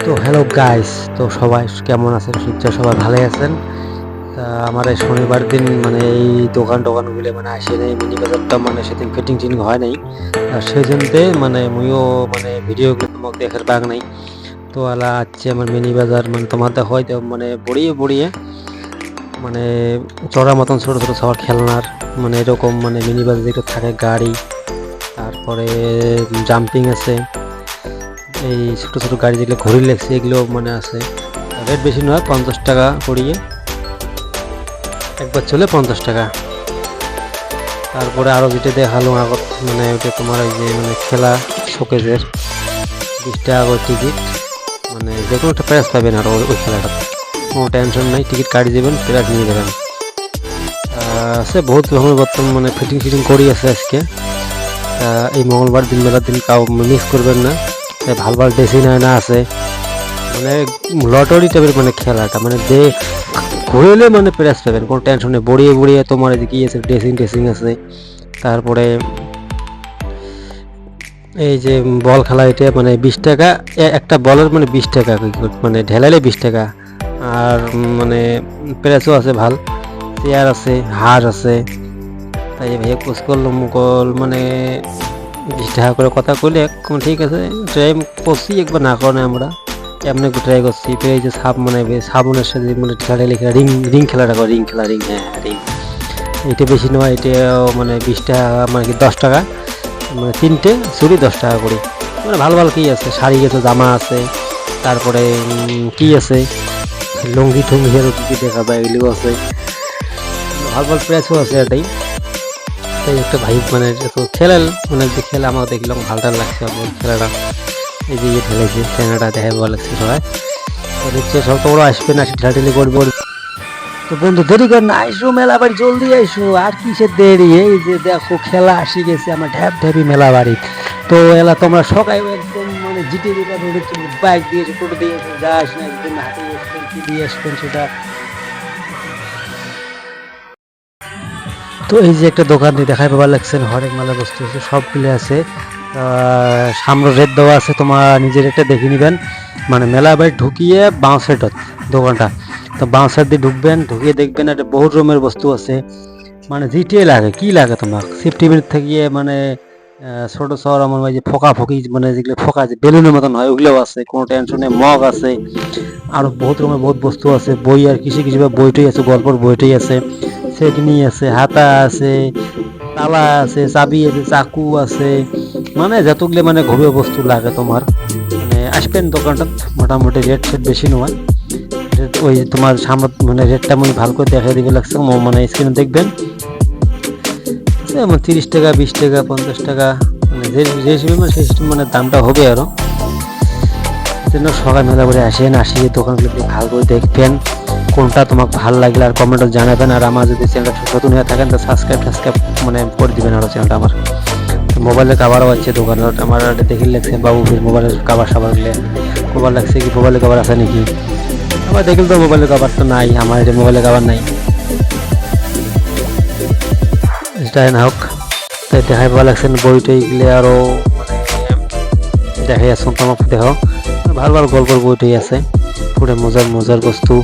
তো hello guys, তো সবাই কেমন আছেন? নিশ্চয় সবাই ভালোই আছেন। তা আমার এই শনিবার দিন মানে এই দোকানগুলো মানে আসে নাই, মিনি বাজারটা মানে সেদিন ফিটিং হয় নাই। আর সেজন্যে মানে মুইও মানে ভিডিওগুলো তোমাকে দেখার বাগ নাই। তো আলা আছে আমার মিনি বাজার মানে তোমাদের হয়তো মানে বড়িয়ে মানে চড়া মতন ছোট ছোট সবার খেলনার মানে এরকম মানে মিনি বাজার যেটা থাকে গাড়ি, তারপরে জাম্পিং আছে, এই ছোট ছোট গাড়ি যেগুলো ঘড়ি লেগছে এগুলো মানে আছে। রেট বেশি নয়, 50 টাকা করিয়ে একবার চলে 50 টাকা। তারপরে আরও যেটা দেখালো আগত মানে ওটা তোমার ওই যে মানে খেলা শোকেজের 20 টাকা করে টিকিট, মানে যে কোনো একটা প্রাইজ পাবেন আর ওই খেলাটা কোনো টেনশন নাই, টিকিট কাটিয়ে দেবেন, প্রাইজ নিয়ে যাবেন। আছে বহুত রকমের বর্তমান মানে ফিটিং করি আছে আজকে। এই মঙ্গলবার দিন মেলার দিন কাউ মিস করবেন না। ভাল ভাল ড্রেসিং আয়না আছে, মানে লটারি টাইপের মানে খেলাটা মানে যে ঘুরলে মানে প্রাইজ পাবেন, কোনো টেনশন নেই। বড়িয়ে তোমার এদিকে আছে ড্রেসিং আছে। তারপরে এই যে বল খেলা, এটা মানে 20 টাকা একটা বলের মানে 20 টাকা মানে ঢেলাইলে 20 টাকা। আর মানে প্রাইসও আছে ভাল, চেয়ার আছে, হাঁস আছে। তাই ভাইয়া কোচ করলো মুকল মানে 20 টাকা করে কথা কইলে ঠিক আছে ট্রাই করছি, একবার না করে আমরা এমনি একটু ট্রাই করছি। তো এই যে মানে সাবুনের সাথে মানে খেলা লেখা রিং খেলাটা করে, রিং, হ্যাঁ রিং। এটা বেশি নয়, এটাও মানে 20 টাকা মানে কি 10 টাকা, মানে তিনটে চুরি 10 টাকা করে। মানে ভালো কি আছে, শাড়ি আছে, জামা আছে, তারপরে কি আছে লুঙ্গি টুঙ্গি আরও কি দেখা যায় এগুলো আছে, ভালো প্রাইসও আছে এটাই। তাই একটা ভাই মানে খেলাল মানে যে খেলা আমার দেখলাম ভালটা লাগছে আমার খেলাটা। এই যে ঢেলেছে খেলাটা দেখে ভালো লাগছে সবাই। তো দেখছে সব তোমরা আসবে না, ঢেলাঢেলি করবো। তো বন্ধু দেরি কর না, আইসো মেলা বাড়ি জলদি আইসো, আর কিসের দেরি? এই যে দেখো খেলা আসি গেছে আমার ঢ্যাপি মেলা বাড়ি। তো এলা তোমরা সকাল একদম মানে জিটিভি বাইক দিয়েছে, টোটো দিয়েছে, যাস না একদম হাতে আসবেন, কি দিয়ে আসবেন সেটা। তো এই যে একটা দোকান দিয়ে দেখাই পাবার লাগছেন, হরেক মেলা বস্তু আছে, সবগুলো আছে। সামনে রেট দেওয়া আছে, তোমার নিজের একটা দেখে নেবেন। মানে মেলা বাড়ি ঢুকিয়ে বাঁ সাইড দোকানটা, তো বাঁ সাইড দিয়ে ঢুকবেন, ঢুকিয়ে দেখবেন একটা বহু রকমের বস্তু আছে। মানে জিটিএ লাগে কি লাগে তোমার সেফটি বেল্ট থেকে মানে ছোট শহর আমার যে ফোকি মানে যেগুলো ফোকা যে বেলুনের মতন হয় ওগুলোও আছে, কোনো টেনশনে মগ আছে। আরো বহুত রকমের বহুত বস্তু আছে, বই আর কিছু বইটাই আছে, গল্পের বইটাই আছে, সেটনি আছে, হাতা আছে, তালা আছে, চাবি আছে, চাকু আছে, মানে যতগুলো মানে ঘরোয়া বস্তু লাগে তোমার মানে আসবেন দোকানটা। মোটামুটি রেট বেশি নয়, ওই তোমার সামনে মানে রেটটা আমি ভালো করে দেখা দিবে লাগছে, মানে স্ক্রিনে দেখবেন। 30 টাকা, 20 টাকা, 50 টাকা, মানে যে হিসেবে মানে সেই হিসেবে মানে দামটা হবে আরো। জন্য সকাল মেলা করে আসিয়ে দোকানগুলো ভালো করে দেখবেন, কোনটা তোমাকে ভালো লাগলে আর কমেন্টে জানাবেন। আর আমার যদি চ্যানেলটা নতুন হয়ে থাকেন তো সাবস্ক্রাইব মানে করে দিবেন আরও চ্যানেলটা আমার। মোবাইলের কাভারও আছে দোকানে, আমার দেখে লাগছে বাবু ফির মোবাইলের কাভার সাবারগুলো মোবাইল লাগছে কি, মোবাইলের কাভার আছে নাকি? আবার দেখলে তো মোবাইলের কাভার তো নাই, আমার এটা মোবাইলের কাভার নাই, যাই না হোক। তাই দেখাই ভালো লাগছে বইটা এগুলো আরও মানে দেখাই আসুন তোমাকে, দেখো ভালো গল্পের বইটাই আছে, পুরো মজার বস্তু।